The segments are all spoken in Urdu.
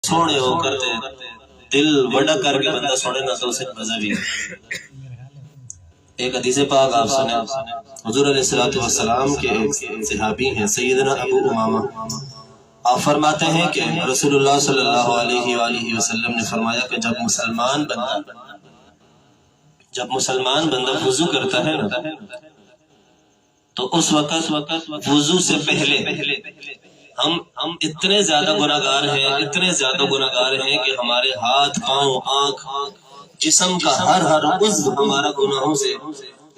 سونے ہو کرتے دل وڈا کر کے بندہ سونے نہ تو اسے مزہ بھی ایک حدیث پاک آپ سنیں حضور علیہ الصلوۃ والسلام کے ایک صحابی ہیں سیدنا ابو امامہ آپ فرماتے ہیں کہ رسول اللہ صلی اللہ علیہ وآلہ وسلم نے فرمایا کہ جب مسلمان بندہ وضو کرتا ہے نا تو اس وقت وضو سے پہلے ہم اتنے زیادہ گناہگار ہیں کہ ہمارے ہاتھ پاؤں آنکھ جسم کا ہر عضو ہمارا گناہوں سے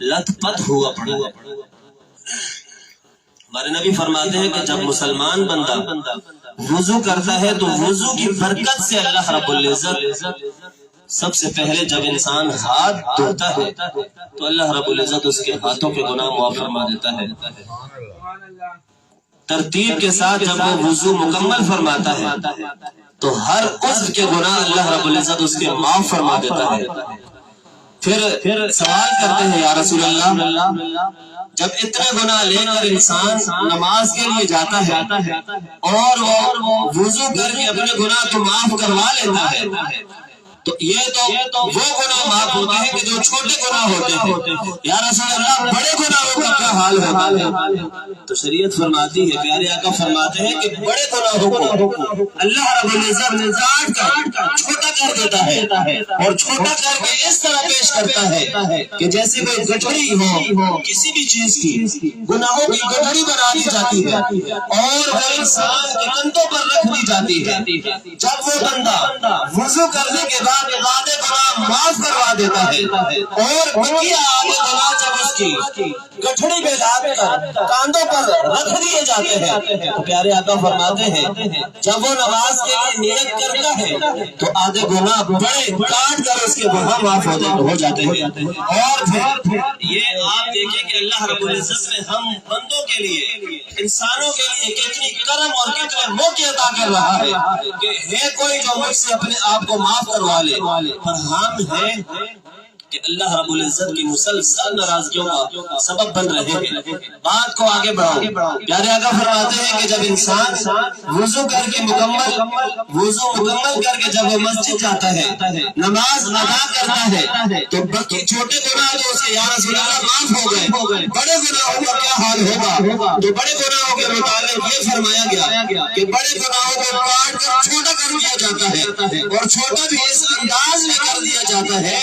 لت پت ہوا پڑا ہے۔ ہمارے نبی فرماتے ہیں کہ جب مسلمان بندہ وضو کرتا ہے تو وضو کی برکت سے اللہ رب العزت سب سے پہلے جب انسان ہاتھ دھوتا ہے تو اللہ رب العزت اس کے ہاتھوں کے گناہ معاف فرما دیتا ہے۔ ترتیب کے ساتھ جب وہ وضو مکمل فرماتا ہے تو ہر عضو کے گناہ اللہ رب العزت اس کے معاف فرما دیتا ہے۔ پھر سوال کرتے ہیں یا رسول اللہ جب اتنے گناہ لے کر انسان نماز کے لیے جاتا ہے اور وہ وضو کر کے اپنے گناہ کو معاف کروا لیتا ہے تو یہ تو وہ گناہ معاف ہوتے ہیں کہ جو چھوٹے گناہ ہوتے ہیں، یا رسول اللہ بڑے گناہوں کا کیا حال ہوتا ہے؟ تو شریعت فرماتی ہے، پیارے آقا فرماتے ہیں کہ بڑے گناہوں کو اللہ رب العزت کاٹ کر چھوٹا کر دیتا ہے اور چھوٹا کر کے اس طرح پیش کرتا ہے کہ جیسے کوئی گٹھڑی ہو کسی بھی چیز کی، گناہوں کی گٹھڑی بنا دی جاتی ہے اور وہ انسان کے کندھوں پر رکھ دی جاتی ہے۔ جب وہ بندہ وضو کرنے کے بعد آدھے گناہ معاف کروا دیتا ہے اور بقیہ آدھے گناہ جب اس کی گٹھڑی میں لاد کر کاندھوں پر رکھ دیے جاتے ہیں تو پیارے آقا فرماتے ہیں جب وہ نماز کے لیے نیت کرتا ہے تو آدھے گناہ بڑے کاٹ کر اس کے گناہ معاف ہو جاتے ہیں۔ اور پھر یہ آپ دیکھیں کہ اللہ رب العزت نے ہم بندوں کے لیے انسانوں کے لیے کتنی کرم اور کتنے موقع عطا کر رہا ہے کہ ہے کوئی جو مجھ سے اپنے آپ کو معاف کروا لے، پر ہم ہیں کہ اللہ رب العزت کی مسلسل ناراضگیوں کا سبب بن رہے ہیں۔ بات کو آگے بڑھاؤ، پیارے آقا فرماتے ہیں کہ جب انسان وضو کر کے مکمل کر کے جب وہ مسجد جاتا ہے نماز ادا کرتا ہے تو باقی چھوٹے گناہ جو اس کے یا رسول اللہ معاف ہو گئے، بڑے گناہوں کا کیا حال ہوگا؟ تو بڑے گناہوں کے متعلق یہ فرمایا گیا کہ بڑے گناہوں کو کاٹ کر چھوٹا کر دیا جاتا ہے اور چھوٹا بھی اس انداز میں کر دیا جاتا ہے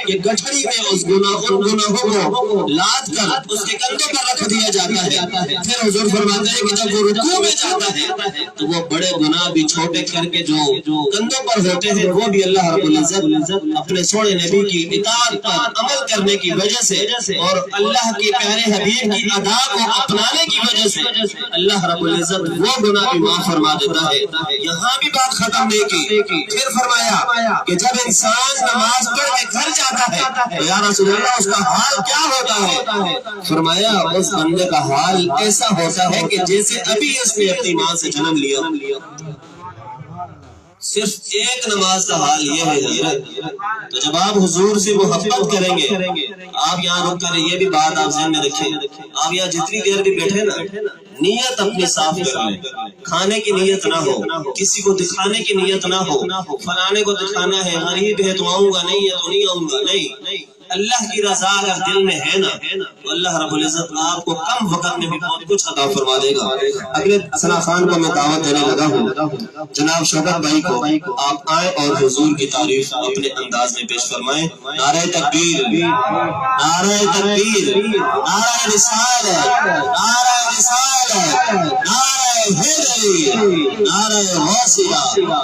کہ گٹھڑی میں اس گناہوں کو لاد کر اس کے کندھوں پر رکھ دیا جاتا ہے۔ پھر حضور فرماتے ہیں کہ جب وہ رکوع میں جاتا ہے تو وہ بڑے گناہ بھی چھوٹے کر کے جو کندھوں پر ہوتے ہیں وہ بھی اللہ رب العزت اپنے سونے نبی کی اطاعت پر عمل کرنے کی وجہ سے اور اللہ کے پیارے حبیب کی ادا کو اپنانے کی وجہ سے اللہ رب العزت وہ گناہ بھی معاف فرما دیتا ہے۔ یہاں بھی بات ختم نہیں کی، پھر فرمایا کہ جب انسان نماز پڑھ کے گھر جاتا ہے تو یا رسول اللہ اس کا حال کیا ہوتا ہے؟ فرمایا اس بندے کا حال ایسا ہوتا ہے کہ جیسے ابھی اس نے اپنی ماں سے جنم لیا۔ صرف ایک نماز کا حال یہ ہے حضرت۔ تو جب آپ حضور سے محبت کریں گے، آپ یہاں رک کر یہ بھی بات آپ ذہن میں رکھیں، آپ یہاں جتنی دیر بھی بیٹھے نا نیت اپنی صاف کر لیں، کھانے کی نیت نہ ہو، کسی کو دکھانے کی نیت نہ ہو، فلانے کو دکھانا ہے غریب ہے تو آؤں گا، نہیں ہے تو نہیں آؤں گا، نہیں، اللہ کی رضا اگر دل میں ہے نا تو اللہ رب العزت آپ کو کم وقت میں بھی بہت کچھ عطا فرما دے گا۔ اگلے ثنا خان کو میں دعوت دینے لگا ہوں، جناب شوکت بھائی کو آپ آئیں اور حضور کی تعریف اپنے انداز میں پیش فرمائیں۔ نعرہ تکبیر، نعرہ تکبیر، نعرہ رسالت، نعرہ رسالت، نعرہ حیدری، نعرہ غوثیہ،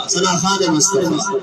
ثنا خان مصطفیٰ۔